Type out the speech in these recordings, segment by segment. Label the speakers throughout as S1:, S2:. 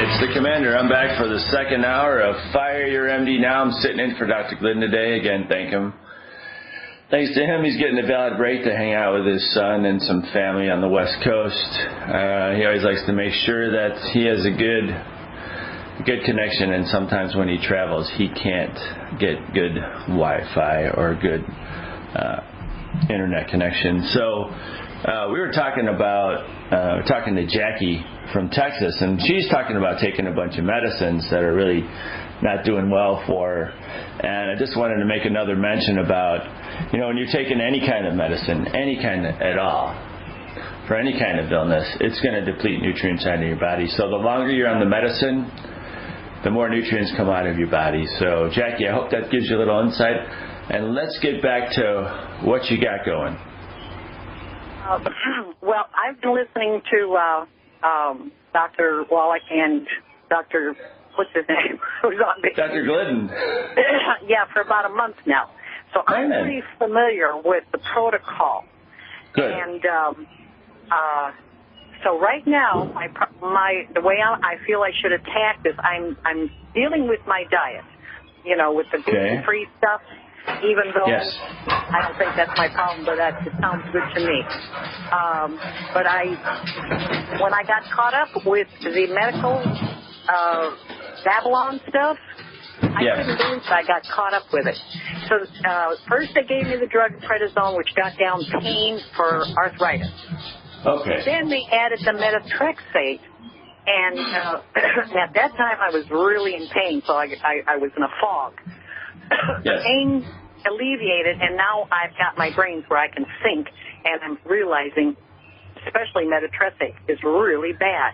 S1: it's the Commander. I'm back for the second hour of Fire Your MD Now. I'm sitting in for Dr. Glidden today. Again, thank him. Thanks to him, he's getting a valid break to hang out with his son and some family on the West Coast. He always likes to make sure that he has a good connection, and sometimes when he travels, he can't get good Wi-Fi or good internet connection. So we were talking to Jackie from Texas, and she's talking about taking a bunch of medicines that are really not doing well for her. And I just wanted to make another mention about, when you're taking any kind of medicine, any kind of, at all, for any kind of illness, it's going to deplete nutrients out of your body. So the longer you're on the medicine, the more nutrients come out of your body. So Jackie, I hope that gives you a little insight. And let's get back to what you got going.
S2: Well, I've been listening to Dr. Wallach and Dr. What's his name? Who's on
S1: Dr. Glidden.
S2: Yeah, for about a month now. So I'm pretty familiar with the protocol.
S1: Good.
S2: And so right now, the way I feel I should attack this, I'm dealing with my diet. With the gluten-free stuff. Even though I don't think that's my problem, but it sounds good to me. But when I got caught up with the medical Babylon stuff, I couldn't believe I got caught up with it. So first they gave me the drug prednisone, which got down pain for arthritis.
S1: Okay. Then
S2: they added the methotrexate, and at that time I was really in pain, so I was in a fog. The pain alleviated, and now I've got my brains where I can think, and I'm realizing, especially methotrexate, is really bad.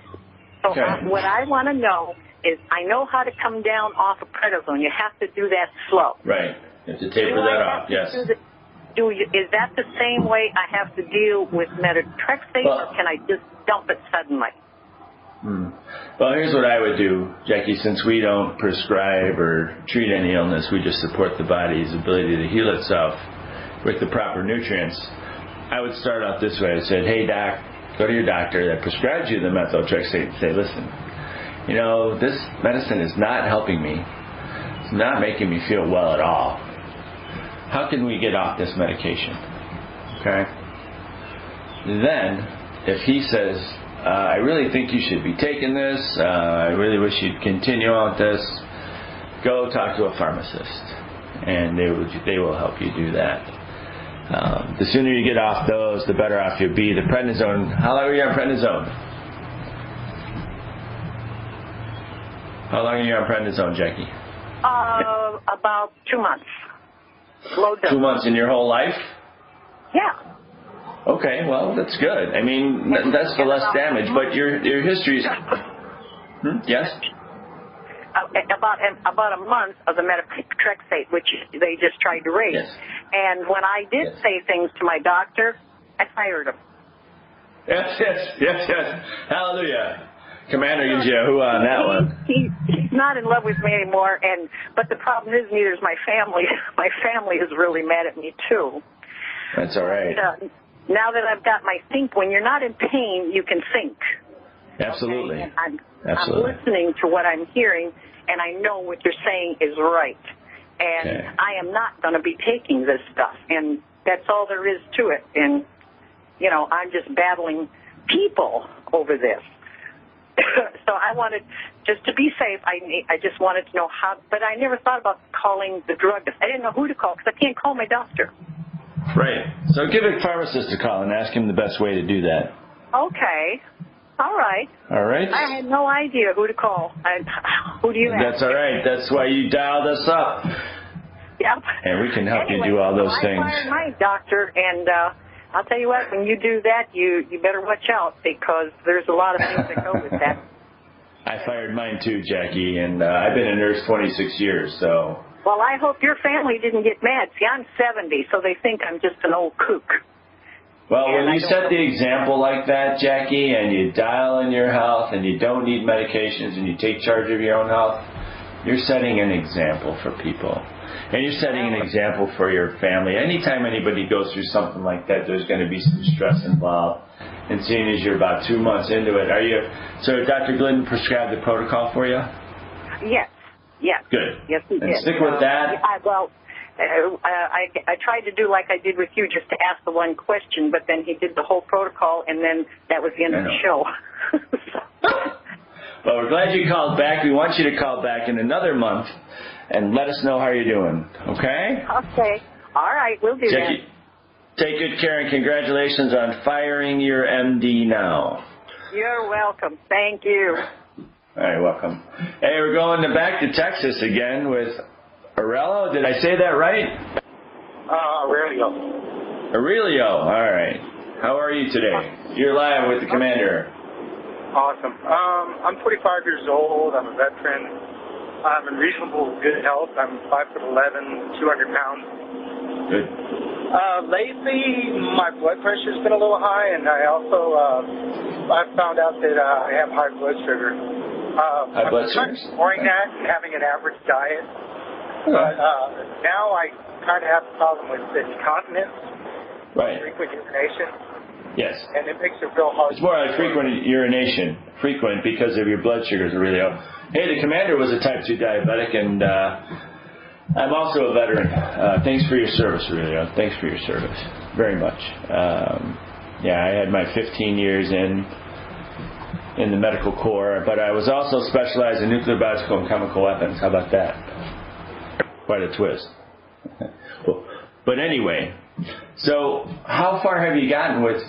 S2: So what I want to know is, I know how to come down off of prednisone. You have to do that slow.
S1: Right. You have to taper that off, yes.
S2: Is that the same way I have to deal with methotrexate, or can I just dump it suddenly?
S1: Well, here's what I would do, Jackie. Since we don't prescribe or treat any illness, we just support the body's ability to heal itself with the proper nutrients. I would start out this way. I said, hey, doc, go to your doctor that prescribes you the methotrexate and say, listen, this medicine is not helping me. It's not making me feel well at all. How can we get off this medication? Okay? Then, if he says, I really think you should be taking this, I really wish you'd continue on with this, go talk to a pharmacist, and they will help you do that. The sooner you get off those, the better off you'll be. The prednisone, how long are you on prednisone? How long are you on prednisone, Jackie?
S2: About 2 months. Low dose.
S1: 2 months in your whole life?
S2: Yeah.
S1: Okay, well, that's good. I mean, that's for less damage, but your history is... Yes?
S2: About a month of the methotrexate, which they just tried to raise.
S1: Yes.
S2: And when I did say things to my doctor, I fired him.
S1: Yes. Hallelujah. Commander gives you a who on that one.
S2: He's not in love with me anymore, but the problem is neither is my family. My family is really mad at me, too.
S1: That's all right.
S2: Now that I've got my think, when you're not in pain, you can think.
S1: Absolutely.
S2: Okay? I'm listening to what I'm hearing, and I know what you're saying is right. And I am not going to be taking this stuff, and that's all there is to it. And, I'm just battling people over this. So I wanted, just to be safe, I just wanted to know how, but I never thought about calling the druggist. I didn't know who to call, because I can't call my doctor.
S1: Right. So give a pharmacist a call and ask him the best way to do that.
S2: Okay. All right.
S1: All right.
S2: I had no idea who to call. Who do you ask?
S1: That's all right. That's why you dialed us up.
S2: Yep.
S1: And we can help you do all those things.
S2: I fired my doctor, and I'll tell you what, when you do that, you better watch out, because there's a lot of things that go with that.
S1: I fired mine too, Jackie, and I've been a nurse 26 years, so...
S2: Well, I hope your family didn't get mad. See, I'm 70, so they think I'm just an old kook.
S1: Well, when you set the example like that, Jackie, and you dial in your health, and you don't need medications, and you take charge of your own health, you're setting an example for people. And you're setting an example for your family. Anytime anybody goes through something like that, there's going to be some stress involved. And seeing as you're about 2 months into it, so Dr. Glidden prescribed the protocol for you?
S2: Yes. Yes.
S1: Good.
S2: Yes, he did.
S1: And stick with that.
S2: I tried to do like I did with you, just to ask the one question, but then he did the whole protocol, and then that was the end of the show.
S1: Well, we're glad you called back. We want you to call back in another month and let us know how you're doing, okay?
S2: Okay. All right, we'll do that.
S1: Take good care, and congratulations on firing your MD now.
S2: You're welcome. Thank you.
S1: All right, welcome. Hey, we're going back to Texas again with Aurelio. Did I say that right?
S3: Aurelio.
S1: Aurelio. All right. How are you today? You're live with the commander.
S3: Awesome. I'm 45 years old. I'm a veteran. I'm in reasonable good health. I'm 5'11", 200 pounds.
S1: Good.
S3: Lately, my blood pressure's been a little high, and I also I found out that I have high blood sugar.
S1: High blood sugar.
S3: I'm ignoring that and having an average diet, but now I kind of have a problem with incontinence, frequent urination.
S1: Yes.
S3: And it makes it real hard.
S1: It's more like frequent urination, frequent because of your blood sugars are really low. Hey, the commander was a type 2 diabetic, and I'm also a veteran. Thanks for your service, Aurelio. Thanks for your service, very much. I had my 15 years in the medical corps, but I was also specialized in nuclear, biological, and chemical weapons. How about that? Quite a twist. But anyway, so how far have you gotten with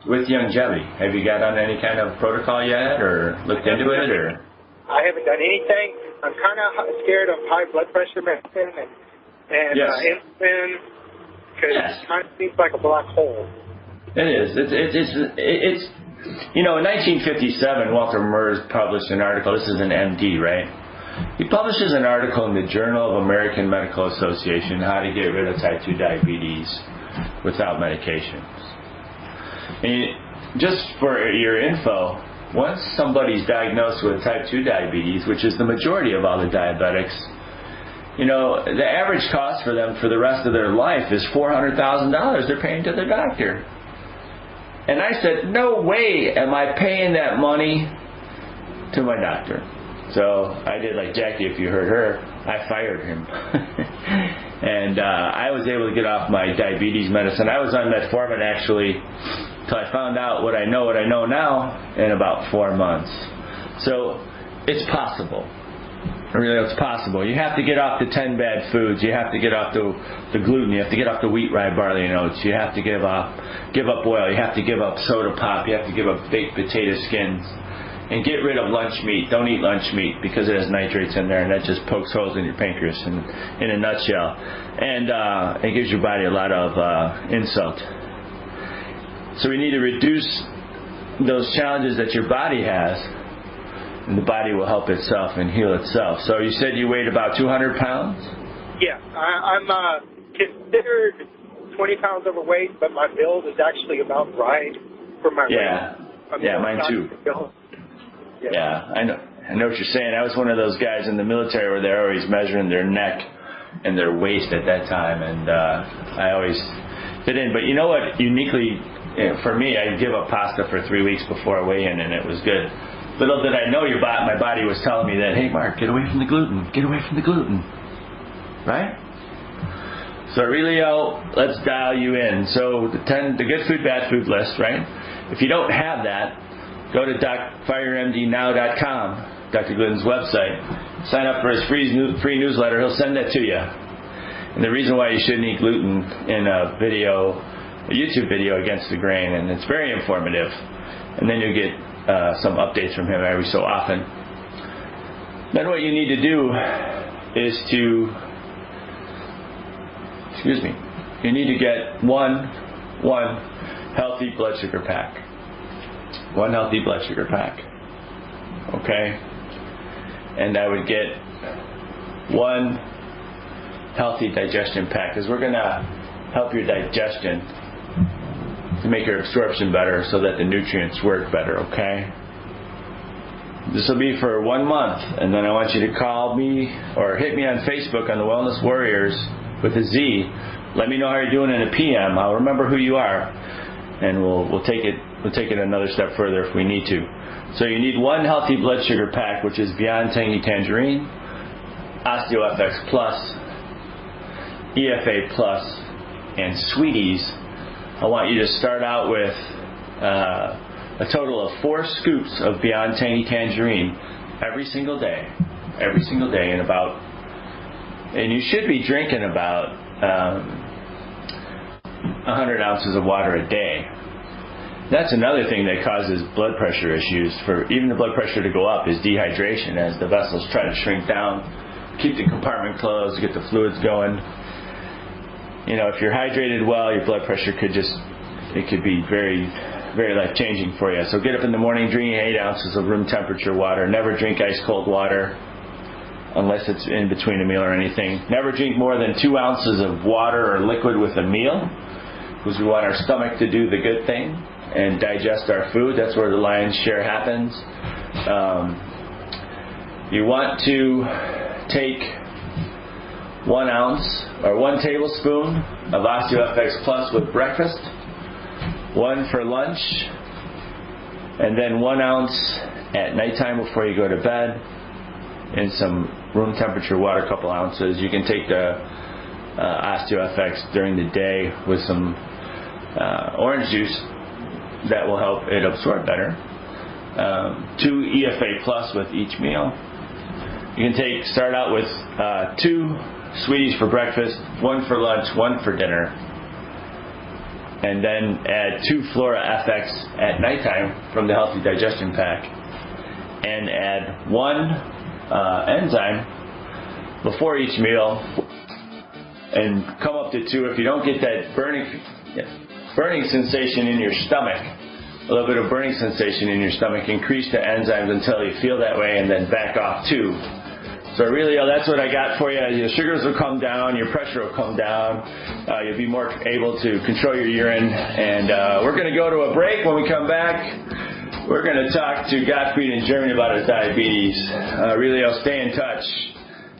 S1: longevity? Have you got on any kind of protocol yet, or looked into it, or?
S3: I haven't done anything. I'm kind of scared of high blood pressure medicine and insulin, because it kind of seems like a black hole.
S1: It is. It's in 1957, Walter Merz published an article. This is an MD, right? He publishes an article in the Journal of American Medical Association, How to Get Rid of Type 2 Diabetes Without Medications. And just for your info, once somebody's diagnosed with type 2 diabetes, which is the majority of all the diabetics, the average cost for them for the rest of their life is $400,000 they're paying to their doctor. And I said, no way am I paying that money to my doctor. So I did like Jackie, if you heard her, I fired him. And I was able to get off my diabetes medicine. I was on metformin actually till I found out what I know now in about 4 months. So it's possible. Really, it's possible. You have to get off the 10 bad foods. You have to get off the gluten. You have to get off the wheat, rye, barley, and oats. You have to give up oil. You have to give up soda pop. You have to give up baked potato skins. And get rid of lunch meat. Don't eat lunch meat because it has nitrates in there, and that just pokes holes in your pancreas in a nutshell. And it gives your body a lot of insult. So we need to reduce those challenges that your body has, and the body will help itself and heal itself. So you said you weighed about 200 pounds?
S3: Yeah, I'm considered 20 pounds overweight, but my build is actually about right for my weight.
S1: Yeah, mine too. Yeah, I know what you're saying. I was one of those guys in the military where they're always measuring their neck and their waist at that time, and I always fit in. But you know what? Uniquely, for me, I give up pasta for 3 weeks before I weigh in, and it was good. Little did I know my body was telling me that, hey, Mark, get away from the gluten. Get away from the gluten. Right? So, Aurelio, let's dial you in. So, the good food, bad food list, right? If you don't have that, go to fireyourmdnow.com, Dr. Glidden's website. Sign up for his free newsletter. He'll send that to you. And the reason why you shouldn't eat gluten in a YouTube video against the grain, and it's very informative. And then you'll get some updates from him every so often. Then what you need to do is you need to get one healthy blood sugar pack. One healthy blood sugar pack. Okay? And I would get one healthy digestion pack, because we're going to help your digestion to make your absorption better so that the nutrients work better, okay? This will be for 1 month, and then I want you to call me or hit me on Facebook on the Wellness Warriors with a Z. Let me know how you're doing in a PM. I'll remember who you are, and we'll take it we'll take it another step further if we need to. So you need one healthy blood sugar pack, which is Beyond Tangy Tangerine, OsteoFX Plus, EFA Plus, and Sweeties. I want you to start out with a total of 4 scoops of Beyond Tangy Tangerine every single day, and you should be drinking about 100 ounces of water a day. That's another thing that causes blood pressure issues. For even the blood pressure to go up is dehydration, as the vessels try to shrink down, keep the compartment closed, get the fluids going. You know, if you're hydrated well, your blood pressure could be very, very life-changing for you. So get up in the morning, drink 8 ounces of room temperature water. Never drink ice cold water unless it's in between a meal or anything. Never drink more than 2 ounces of water or liquid with a meal, because we want our stomach to do the good thing and digest our food. That's where the lion's share happens. You want to take 1 ounce or 1 tablespoon of OsteoFX Plus with breakfast, 1 for lunch, and then 1 ounce at nighttime before you go to bed in some room temperature water, a couple ounces. You can take the OsteoFX during the day with some orange juice. That will help it absorb better. 2 EFA Plus with each meal. You can start out with 2 Sweeties for breakfast, 1 for lunch, 1 for dinner, and then add 2 Flora FX at nighttime from the Healthy Digestion Pack, and add 1 enzyme before each meal, and come up to 2. If you don't get that burning sensation in your stomach, a little bit of burning sensation in your stomach, increase the enzymes until you feel that way, and then back off 2. So really, that's what I got for you. Your sugars will come down, your pressure will come down, you'll be more able to control your urine, and we're going to go to a break. When we come back, we're going to talk to Gottfried in Germany about his diabetes. Really, I'll stay in touch.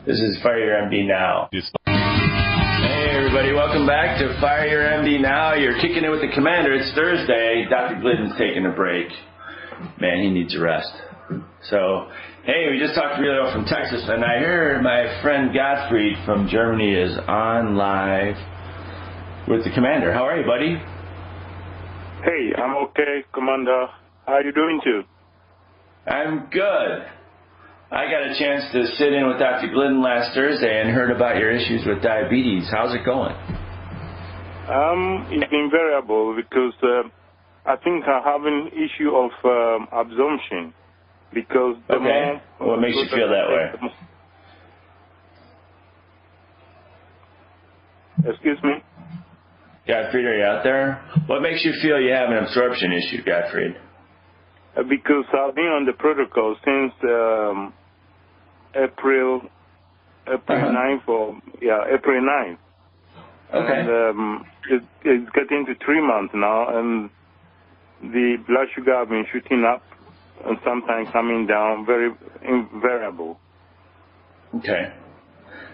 S1: This is Fire Your MD Now. Hey everybody, welcome back to Fire Your MD Now. You're kicking it with the commander. It's Thursday. Dr. Glidden's taking a break. Man, he needs a rest. So, hey, we just talked to Relio from Texas, and I hear my friend Gottfried from Germany is on live with the commander. How are you, buddy?
S4: Hey, I'm okay, Commander. How are you doing too?
S1: I'm good. I got a chance to sit in with Dr. Glidden last Thursday and heard about your issues with diabetes. How's it going?
S4: It's been variable because I think I have an issue of absorption. Because the more,
S1: what makes you feel that way?
S4: Excuse me?
S1: Gottfried, are you out there? What makes you feel you have an absorption issue, Gottfried?
S4: Because I've been on the protocol since April 9th, April 9th.
S1: Okay.
S4: And it's getting to 3 months now, and the blood sugar have been shooting up and sometimes coming down, very variable.
S1: Okay.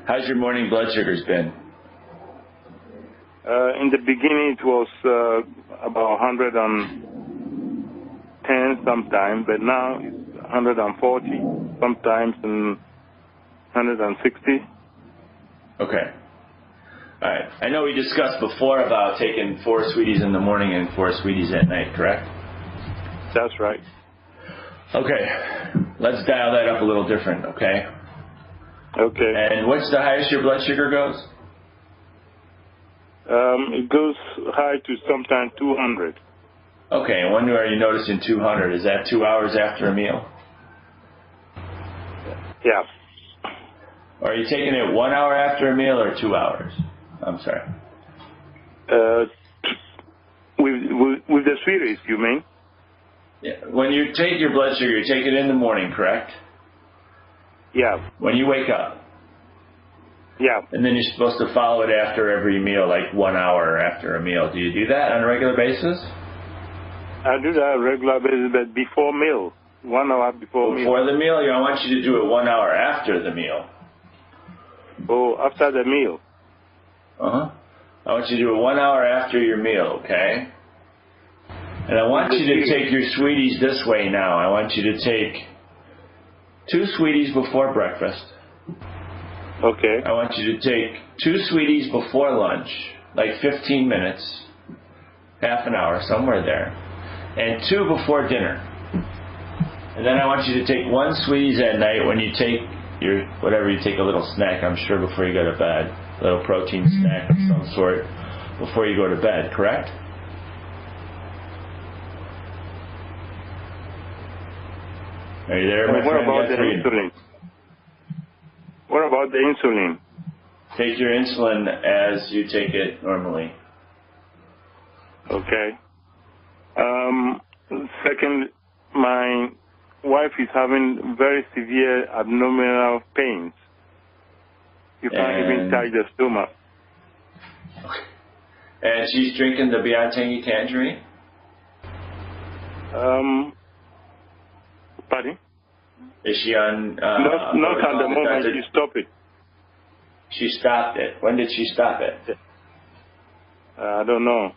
S1: How's your morning blood sugars been?
S4: In the beginning, it was about 110 sometimes, but now it's 140 sometimes and 160.
S1: Okay. All right. I know we discussed before about taking 4 Sweeties in the morning and 4 Sweeties at night, correct?
S4: That's right.
S1: Okay. Let's dial that up a little different, okay?
S4: Okay.
S1: And what's the highest your blood sugar goes?
S4: It goes high to sometimes 200.
S1: Okay, and when are you noticing 200? Is that 2 hours after a meal?
S4: Yeah.
S1: Are you taking it 1 hour after a meal or 2 hours? I'm sorry.
S4: With the Sweeties, you mean?
S1: Yeah. When you take your blood sugar, you take it in the morning, correct?
S4: Yeah.
S1: When you wake up.
S4: Yeah.
S1: And then you're supposed to follow it after every meal, like 1 hour after a meal. Do you do that on a regular basis?
S4: I do that on a regular basis, but before meal. 1 hour before meal.
S1: Before the meal? I want you to do it 1 hour after the meal.
S4: Oh, after the meal.
S1: Uh-huh. I want you to do it 1 hour after your meal, okay? And I want you to take your sweeties this way now. I want you to take 2 sweeties before breakfast.
S4: Okay.
S1: I want you to take 2 sweeties before lunch, like 15 minutes, half an hour, somewhere there, and 2 before dinner. And then I want you to take 1 sweeties at night when you take your, whatever you take, a little snack, I'm sure, before you go to bed, a little protein snack of some sort before you go to bed, correct? Are you there, my
S4: what
S1: friend?
S4: about the insulin? What about the insulin?
S1: Take your insulin as you take it normally.
S4: Okay. Second, my wife is having very severe abdominal pains. You can't even touch the stomach.
S1: And she's drinking the Beyond Tangerine?
S4: Pardon?
S1: Is she on...
S4: not at the moment. She stopped it.
S1: She stopped it. When did she stop it?
S4: I don't know.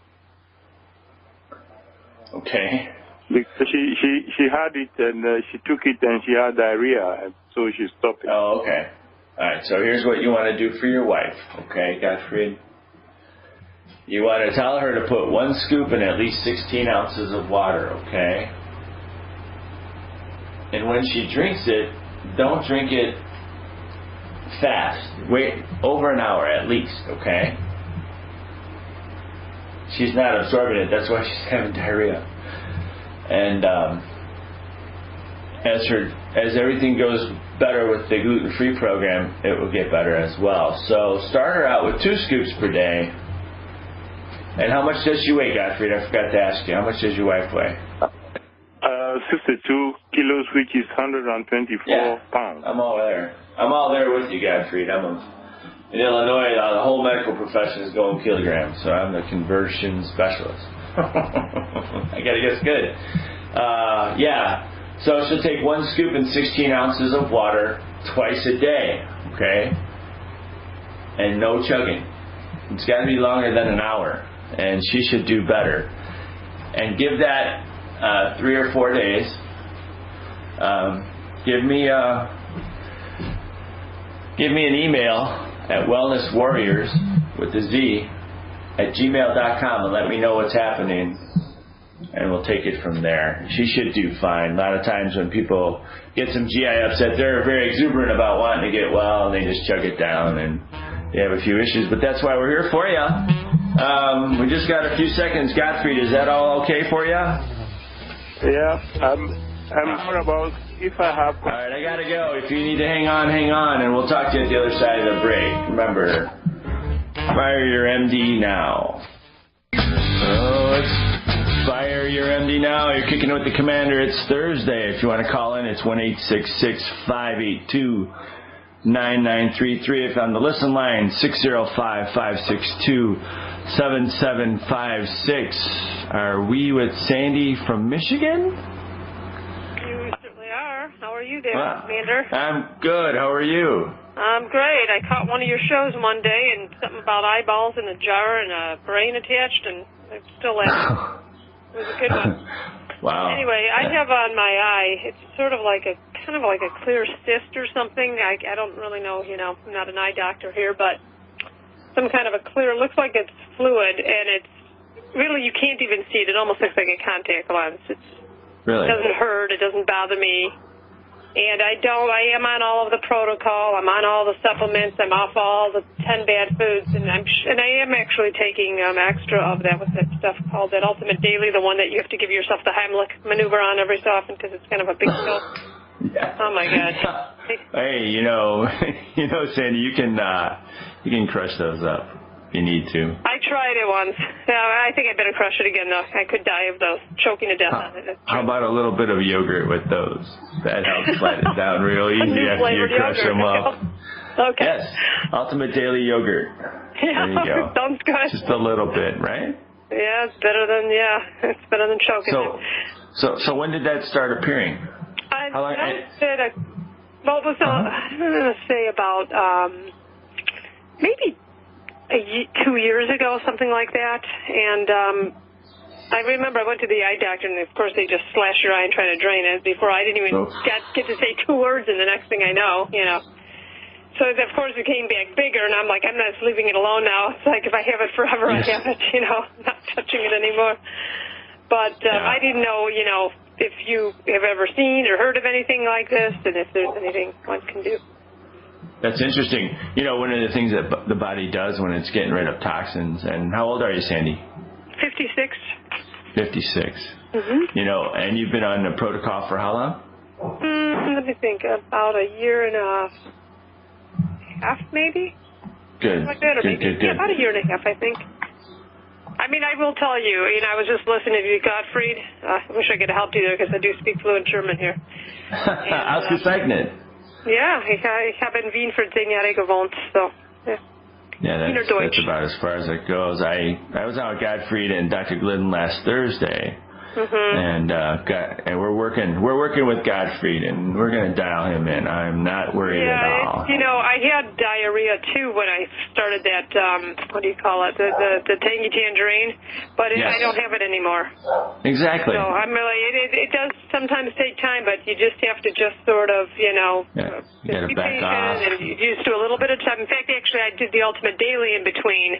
S1: Okay.
S4: Because she had it and she took it and she had diarrhea, and so she stopped it.
S1: Oh, okay. All right, so here's what you want to do for your wife, okay, Gottfried? You want to tell her to put 1 scoop in at least 16 ounces of water, okay? And when she drinks it, don't drink it fast. Wait over an hour at least, okay? She's not absorbing it. That's why she's having diarrhea. And as everything goes better with the gluten-free program, it will get better as well. So start her out with 2 scoops per day. And how much does she weigh, Gottfried? I forgot to ask you. How much does your wife weigh?
S4: 62 kilos, which is 124 pounds.
S1: I'm all there. I'm all there with you, Gottfried. In Illinois, the whole medical profession is going kilograms, so I'm the conversion specialist. I gotta guess good. So she'll take 1 scoop and 16 ounces of water twice a day, okay? And no chugging. It's got to be longer than an hour, and she should do better. And give that 3 or 4 days. Give me an email at wellnesswarriors with a Z at gmail.com and let me know what's happening, and we'll take it from there. She should do fine. A lot of times when people get some GI upset, they're very exuberant about wanting to get well, and they just chug it down, and they have a few issues. But that's why we're here for you. We just got a few seconds. Gottfried, is that all okay for you?
S4: Yeah, I'm more about if I have...
S1: All right, I got to go. If you need to hang on, and we'll talk to you at the other side of the break. Remember, fire your MD now. Oh, it's fire your MD now. You're kicking with the commander. It's Thursday. If you want to call in, it's 1-866-582-9933. If on the listen line, 605-562-7756. Are we with Sandy from Michigan?
S5: You certainly are. How are you there, Commander?
S1: I'm good. How are you?
S5: I'm great. I caught one of your shows one day and something about eyeballs in a jar and a brain attached, and I'm still laughing. It was a good one.
S1: Wow.
S5: Anyway, I have on my eye, it's sort of like a clear cyst or something. I don't really know, I'm not an eye doctor here, but some kind of a clear, looks like it's fluid, and it's really, you can't even see it. It almost looks like a contact lens. It doesn't hurt. It doesn't bother me. And I am on all of the protocol. I'm on all the supplements. I'm off all the 10 bad foods. And I am actually taking extra of that, what's that stuff called, that Ultimate Daily, the one that you have to give yourself the Heimlich maneuver on every so often because it's kind of a big pill. Yeah. Oh, my God.
S1: Hey, Sandy, you can crush those up. You need to.
S5: I tried it once. I think I better crush it again, though. I could die of those, choking to death on it.
S1: How about a little bit of yogurt with those? That helps flatten it down real easy after you crush them up. Okay. Yes, Ultimate Daily Yogurt.
S5: Yeah,
S1: there you go.
S5: Sounds good.
S1: Just a little bit, right?
S5: Yeah, it's better than choking.
S1: So when did that start appearing?
S5: I'm going to say about maybe 2 years ago, something like that. And I remember I went to the eye doctor, and of course they just slash your eye and try to drain it. Before I didn't even get to say 2 words, and the next thing I know, So, of course, it came back bigger, and I'm like, I'm not leaving it alone now. It's like if I have it forever, I have it, I'm not touching it anymore. But I didn't know, if you have ever seen or heard of anything like this, and if there's anything one can do.
S1: That's interesting. One of the things that the body does when it's getting rid of toxins, and how old are you, Sandy?
S5: 56.
S1: 56. Mm-hmm. And you've been on the protocol for how long?
S5: Let me think. About a year and a half, maybe?
S1: Good.
S5: Like that, or
S1: good.
S5: Yeah, about a year and a half, I think. I mean, I will tell you, I was just listening to Gottfried. I wish I could have helped you there because I do speak fluent German here.
S1: Ausgezeichnet.
S5: Ja, ich habe in Wien für 10 Jahre gewohnt, so, yeah.
S1: Yeah, that's about as far as it goes. I was out with Gottfried and Dr. Glidden last Thursday, and we're working with Gottfried, and we're going to dial him in. I'm not worried at all.
S5: I had diarrhea too when I started that. What do you call it? The tangy tangerine, but I don't have it anymore.
S1: Exactly.
S5: So I'm really. It does sometimes take time, but you just have to just sort of,
S1: you got to back off.
S5: And you just do a little bit of time. In fact, actually, I did the ultimate daily in between.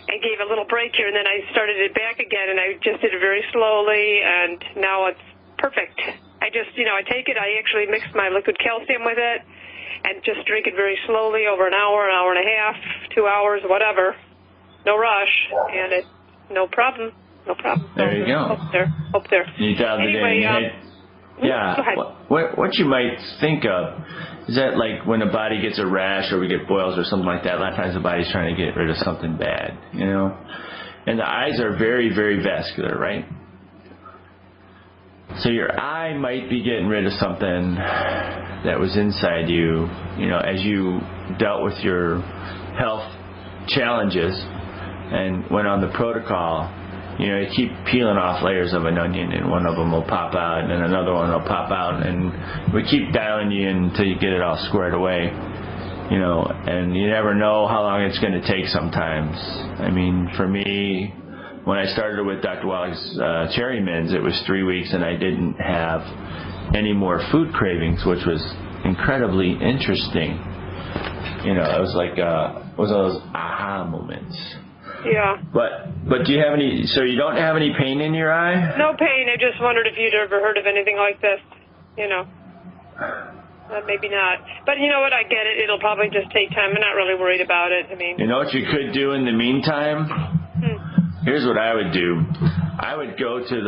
S5: I gave a little break here, and then I started it back again, and I just did it very slowly, and now it's perfect. I just, I take it, I actually mix my liquid calcium with it, and just drink it very slowly over an hour and a half, 2 hours, whatever. No rush, and it's no problem.
S1: There you go.
S5: Hope there.
S1: You dialed it in. Yeah. What you might think of is that, like, when a body gets a rash or we get boils or something like that, a lot of times the body's trying to get rid of something bad, And the eyes are very, very vascular, right? So your eye might be getting rid of something that was inside you, as you dealt with your health challenges and went on the protocol. You keep peeling off layers of an onion, and one of them will pop out, and then another one will pop out, and we keep dialing you in until you get it all squared away, and you never know how long it's going to take sometimes. I mean, for me, when I started with Dr. Wallach's cherry mints, it was 3 weeks, and I didn't have any more food cravings, which was incredibly interesting. It was like one of those aha moments.
S5: Yeah.
S1: But do you have any? So you don't have any pain in your eye?
S5: No pain. I just wondered if you'd ever heard of anything like this. Maybe not. But you know what? I get it. It'll probably just take time. I'm not really worried about it. I mean.
S1: You know what you could do in the meantime? Here's what I would do. I would go to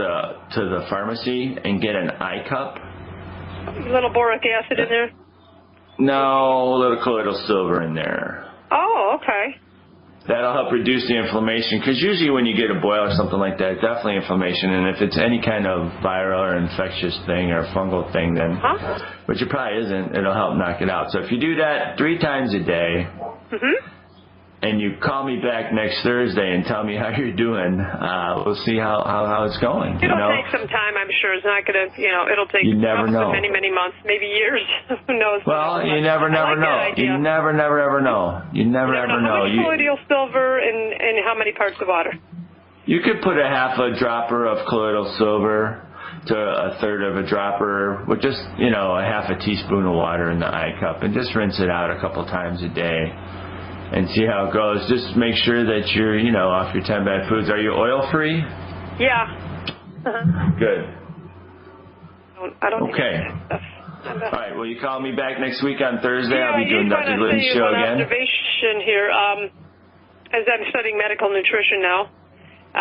S1: the pharmacy and get an eye cup.
S5: A little boric acid in there?
S1: No, a little colloidal silver in there.
S5: Oh, okay.
S1: That'll help reduce the inflammation, because usually when you get a boil or something like that, it's definitely inflammation, and if it's any kind of viral or infectious thing or fungal thing, then, which it probably isn't, it'll help knock it out. So if you do that 3 times a day, and you call me back next Thursday and tell me how you're doing, we'll see how it's going.
S5: It'll take some time, I'm sure. It's not going to, it'll take many, many months, maybe years. Who knows?
S1: Well, you never know. You never ever know. You never ever know.
S5: How much colloidal silver in how many parts of water?
S1: You could put a half a dropper of colloidal silver to a third of a dropper with just, a half a teaspoon of water in the eye cup, and just rinse it out a couple times a day. And see how it goes. Just make sure that you're, off your 10 bad foods. Are you oil-free?
S5: Yeah.
S1: Good.
S5: I don't
S1: okay. All right. Will you call me back next week on Thursday?
S5: Yeah,
S1: I'll be doing Dr. Glidden's show again.
S5: Observation here. As I'm studying medical nutrition now.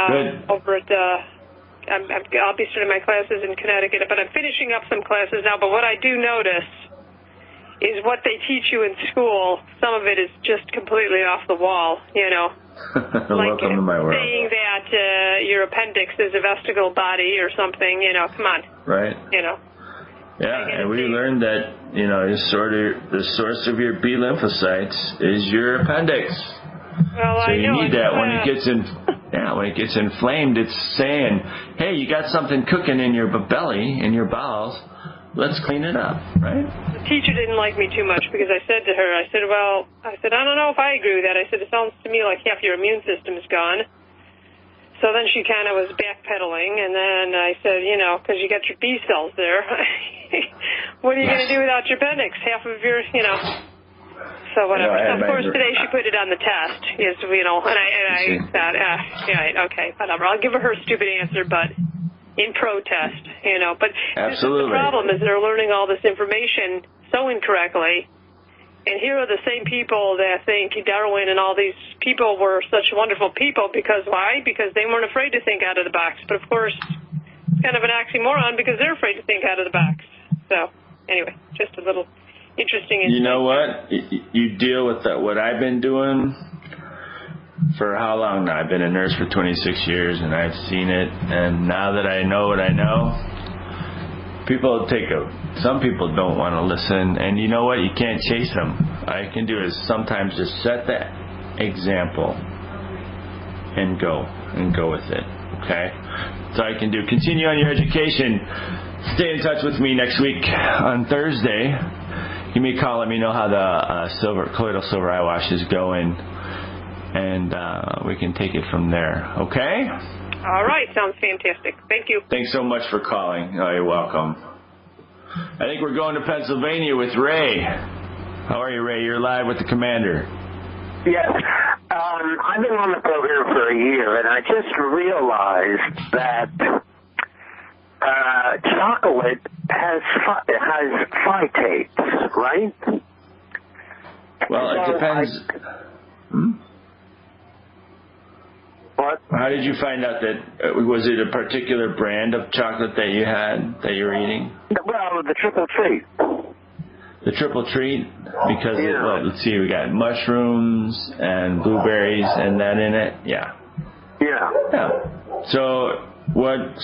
S1: Good.
S5: Over at I'll be starting my classes in Connecticut, but I'm finishing up some classes now. But what I do notice is what they teach you in school, some of it is just completely off the wall,
S1: Welcome to my world.
S5: Saying that your appendix is a vesicle body or something, come on.
S1: Right. Yeah, and we learned that, the source of your B lymphocytes is your appendix.
S5: Well,
S1: so you need that when
S5: it
S1: gets inflamed, it's saying, hey, you got something cooking in your belly, in your bowels. Let's clean it up, right?
S5: The teacher didn't like me too much because I said to her, I don't know if I agree with that. I said, it sounds to me like half your immune system is gone. So then she kind of was backpedaling, and then I said, you know, because you got your B cells there, what are you going to do without your appendix? Half of your, you know. So whatever. So of course, today she put it on the test, is, you know, and I thought, yeah, okay, whatever. I'll give her her stupid answer, but in protest, you know. But
S1: absolutely.
S5: The problem is they're learning all this information so incorrectly. And here are the same people that think Darwin and all these people were such wonderful people. Because why? Because they weren't afraid to think out of the box. But, of course, it's kind of an oxymoron because they're afraid to think out of the box. So, anyway, just a little interesting insight.
S1: You know what? You deal with that. What I've been doing for how long now? I've been a nurse for 26 years, and I've seen it. And now that I know what I know, some people don't want to listen, and you know what? You can't chase them. All I can do is sometimes just set the example and go with it. Okay? So I can do. Continue on your education. Stay in touch with me next week on Thursday. Give me a call. Let me know how the colloidal silver eye wash is going, and we can take it from there. Okay?
S5: All right. Sounds fantastic. Thank you.
S1: Thanks so much for calling. Oh, you're welcome. I think we're going to Pennsylvania with Ray. How are you, Ray? You're live with the commander.
S6: Yes. I've been on the program for a year, and I just realized that chocolate has phytates, right?
S1: Well, it depends.
S6: What?
S1: How did you find out that? Was it a particular brand of chocolate that you had, that you were eating?
S6: Well, the triple treat.
S1: The triple treat? Because, let's see, we got mushrooms and blueberries and that in it? Yeah. So, what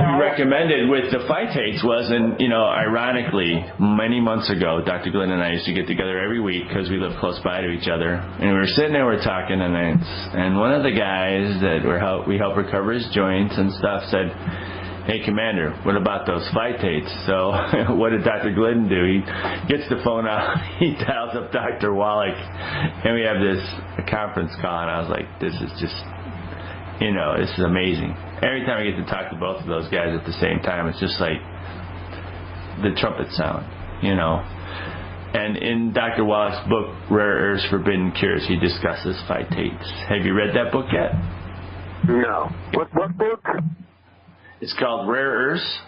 S1: you recommended with the phytates was, and ironically, many months ago, Dr. Glidden and I used to get together every week because we live close by to each other, and we were sitting there, we're talking, and one of the guys that we help recover his joints and stuff said, "Hey, Commander, what about those phytates?" So what did Dr. Glidden do? He gets the phone out, he dials up Dr. Wallach, and we have this conference call, and I was like, this is just, this is amazing. Every time I get to talk to both of those guys at the same time, it's just like the trumpet sound, And in Dr. Wallach's book, Rare Earths, Forbidden Cures, he discusses phytates. Have you read that book yet?
S6: No. What book?
S1: It's called Rare Earths,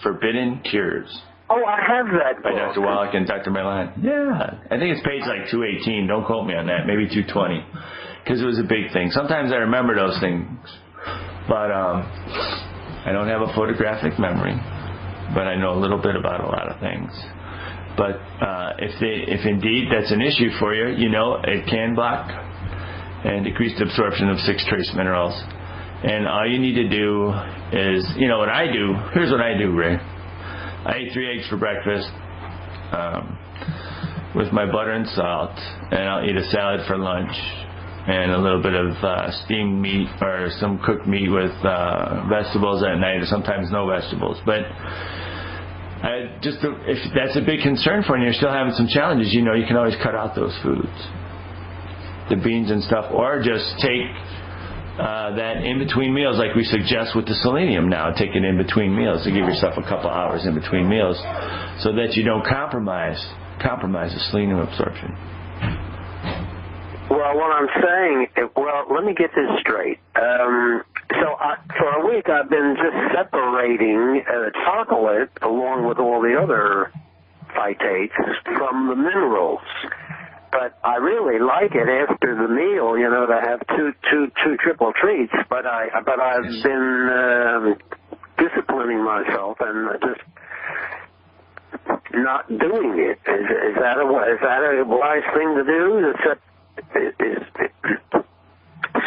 S1: Forbidden Cures.
S6: Oh, I have that
S1: by
S6: book.
S1: Dr. Wallach and Dr. Milan. Yeah. I think it's page like 218. Don't quote me on that. Maybe 220. Because it was a big thing. Sometimes I remember those things. But I don't have a photographic memory, but I know a little bit about a lot of things. But if indeed that's an issue for you, it can block and decrease the absorption of 6 trace minerals. And all you need to do is, what I do. Here's what I do, Ray. I eat 3 eggs for breakfast with my butter and salt, and I'll eat a salad for lunch. And a little bit of steamed meat or some cooked meat with vegetables at night, or sometimes no vegetables. But if that's a big concern for you, you're still having some challenges, you can always cut out those foods, the beans and stuff, or just take that in between meals, like we suggest with the selenium now. Take it in between meals to give yourself a couple hours in between meals, so that you don't compromise the selenium absorption.
S6: Well, what I'm saying, let me get this straight. For a week, I've been just separating chocolate, along with all the other phytates, from the minerals. But I really like it after the meal, to have two triple treats. But I've been disciplining myself and just not doing it. Is that a wise thing to do?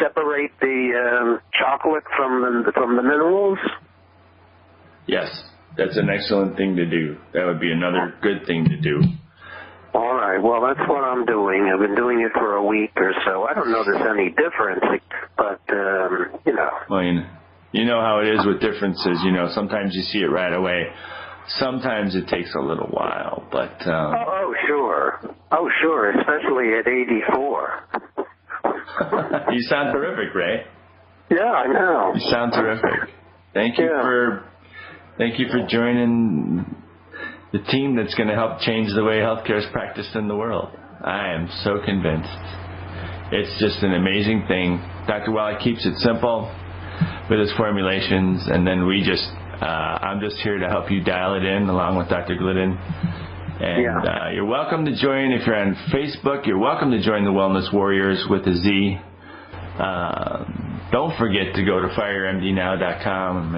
S6: Separate the chocolate from the minerals?
S1: Yes, that's an excellent thing to do. That would be another good thing to do.
S6: All right, well, that's what I'm doing. I've been doing it for a week or so. I don't notice any difference, but,
S1: Well, you know how it is with differences. Sometimes you see it right away. Sometimes it takes a little while, but...
S6: Oh, sure. Oh, sure, especially at 84.
S1: You sound terrific, Ray.
S6: Yeah, I know.
S1: You sound terrific. Thank you for joining the team that's going to help change the way healthcare is practiced in the world. I am so convinced. It's just an amazing thing. Dr. Wallach keeps it simple with his formulations, and then I'm just here to help you dial it in along with Dr. Glidden. And you're welcome to join. If you're on Facebook, you're welcome to join the Wellness Warriors with a Z. Don't forget to go to firemdnow.com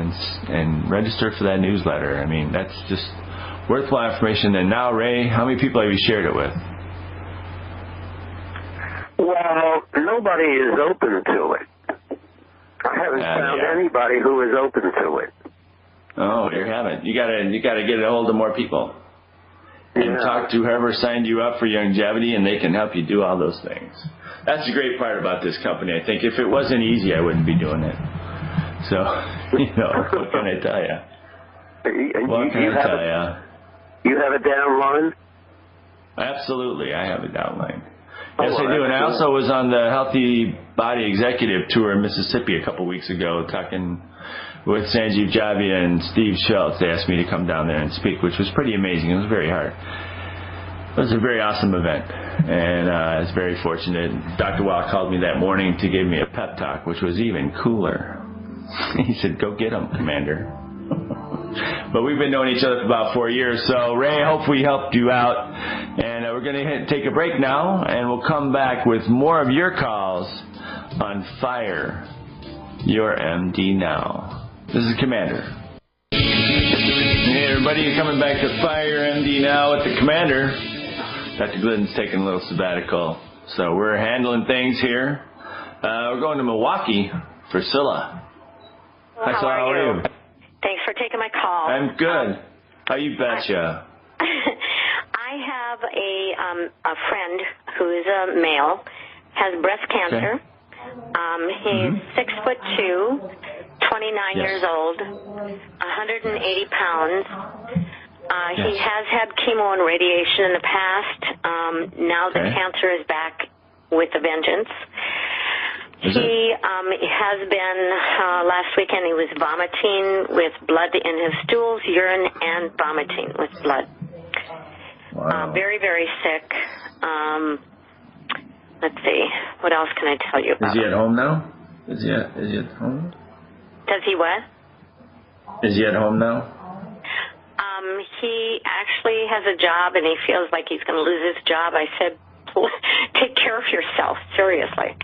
S1: and register for that newsletter. I mean, that's just worthwhile information. And now, Ray, how many people have you shared it with?
S6: Well, nobody is open to it. I haven't found anybody who is open to it.
S1: Oh, you haven't. You gotta get a hold of more people. And talk to whoever signed you up for longevity, and they can help you do all those things. That's the great part about this company. I think if it wasn't easy, I wouldn't be doing it. So, what can I tell you? What can I tell you?
S6: You have a downline?
S1: Absolutely, I have a downline. Yes, I do. And I also was on the Healthy Body Executive Tour in Mississippi a couple weeks ago, talking with Sanjeev Javia and Steve Schultz. They asked me to come down there and speak, which was pretty amazing. It was very hard. It was a very awesome event, and I was very fortunate. Dr. Wallach called me that morning to give me a pep talk, which was even cooler. He said, "Go get him, Commander." But we've been knowing each other for about 4 years, so Ray, I hope we helped you out. And we're going to take a break now, and we'll come back with more of your calls on Fire Your MD Now. This is Commander. Hey, everybody, you're coming back to Fire Your MD Now with the Commander. Dr. Glidden's taking a little sabbatical, so we're handling things here. We're going to Milwaukee for Scylla.
S7: Well, how are you? Thanks for taking my call.
S1: I'm good. How you betcha?
S7: I have a friend who is a male, has breast cancer. He's 6'2", 29 years old, 180 pounds. He has had chemo and radiation in the past. Now the cancer is back with a vengeance. He has been, last weekend he was vomiting with blood in his stools, urine, and vomiting with blood.
S1: Wow.
S7: Very, very sick. Let's see. What else can I tell you about?
S1: Is he at home now? Is he at home?
S7: Does he what?
S1: Is he at home now?
S7: He actually has a job, and he feels like he's going to lose his job. I said, take care of yourself, seriously.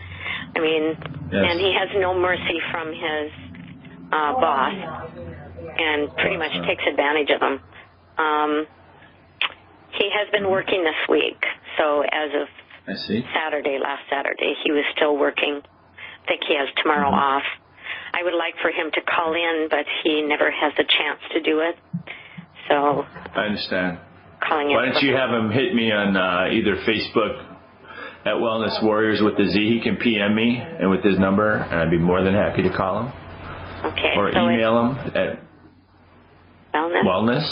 S7: I mean, and he has no mercy from his boss and pretty much takes advantage of him. He has been working this week, so as of last Saturday, he was still working. I think he has tomorrow off. I would like for him to call in, but he never has a chance to do it. So
S1: I understand.
S7: Calling in.
S1: Why don't you have him hit me on either Facebook at Wellness Warriors with the Z. He can PM me and with his number, and I'd be more than happy to call him.
S7: Okay.
S1: Or
S7: so
S1: email him at Wellness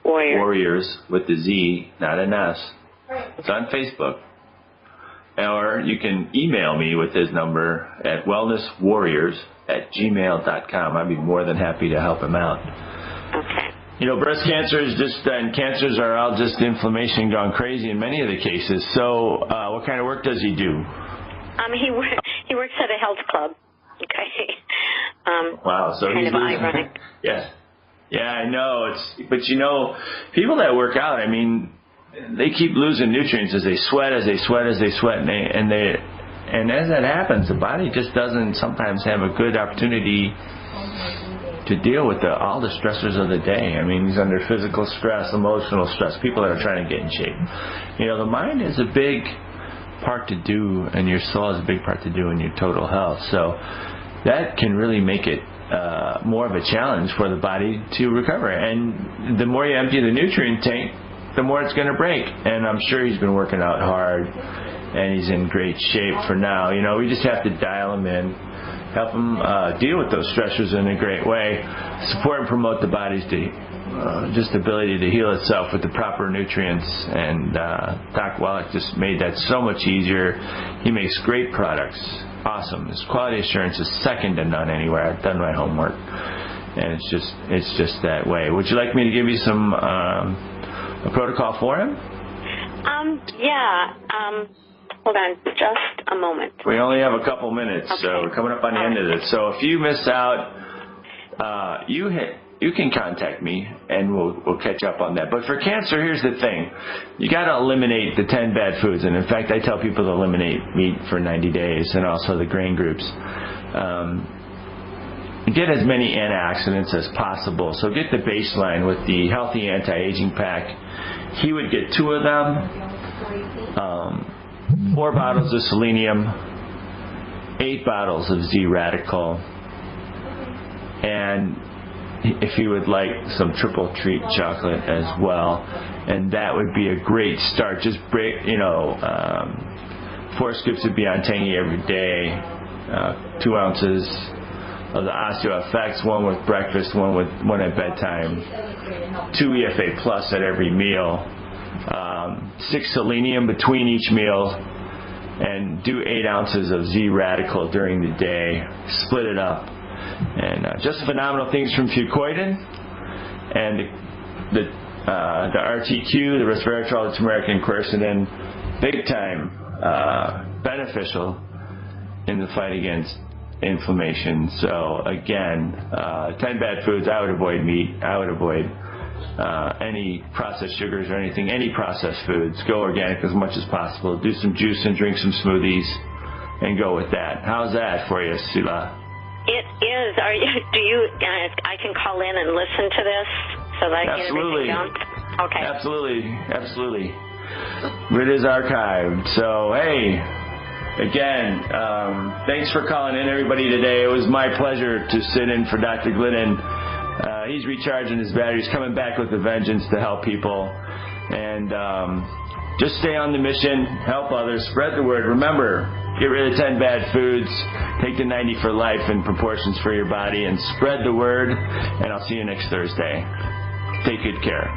S1: Warriors with the Z, not an S. It's on Facebook. Or you can email me with his number at wellnesswarriors@gmail.com. I'd be more than happy to help him out.
S7: Okay.
S1: Breast cancer is and cancers are all just inflammation gone crazy in many of the cases. So what kind of work does he do?
S7: He works at a health club. Okay.
S1: Wow. So
S7: kind
S1: he's
S7: of ironic.
S1: Yeah, I know. But people that work out, I mean, they keep losing nutrients as they sweat, and as that happens, the body just doesn't sometimes have a good opportunity to deal with all the stressors of the day. I mean, he's under physical stress, emotional stress, people that are trying to get in shape. The mind is a big part to do, and your soul is a big part to do in your total health. So that can really make it more of a challenge for the body to recover. And the more you empty the nutrient tank, the more it's going to break. And I'm sure he's been working out hard, and he's in great shape for now. We just have to dial him in, help him deal with those stressors in a great way, support and promote the body's just ability to heal itself with the proper nutrients. And Doc Wallach just made that so much easier. He makes great products. Awesome. His quality assurance is second to none anywhere. I've done my homework, and it's just that way. Would you like me to give you some a protocol for him?
S7: Yeah. Hold on just a moment.
S1: We only have a couple minutes,
S7: okay.
S1: So we're coming up on the end of this. So if you miss out, you can contact me, and we'll catch up on that. But for cancer, here's the thing. You got to eliminate the 10 bad foods. And, in fact, I tell people to eliminate meat for 90 days and also the grain groups. Get as many antioxidants as possible. So get the baseline with the Healthy Anti-Aging Pack. He would get 2 of them, 4 bottles of selenium, 8 bottles of Z-Radical, and if he would like some triple treat chocolate as well, and that would be a great start. Just break, 4 scoops of Beyond Tangy every day, 2 ounces of the OsteoFX, 1 with breakfast, 1 at bedtime, 2 EFA Plus at every meal, 6 selenium between each meal, and do 8 ounces of Z-Radical during the day. Split it up. And just phenomenal things from fucoidan, and the RTQ, the resveratrol, the turmeric, and quercetin, big time beneficial in the fight against inflammation. So again, 10 bad foods. I would avoid meat. I would avoid any processed sugars or anything, any processed foods. Go organic as much as possible. Do some juice and drink some smoothies, and go with that. How's that for you, Sula?
S7: It is. I can call in and listen to this so that I get everything down? Okay.
S1: Absolutely. It is archived. So, hey, again, thanks for calling in, everybody, today. It was my pleasure to sit in for Dr. Glidden. He's recharging his batteries, coming back with a vengeance to help people. And just stay on the mission, help others, spread the word. Remember, get rid of 10 bad foods, take the 90 for life in proportions for your body, and spread the word. And I'll see you next Thursday. Take good care.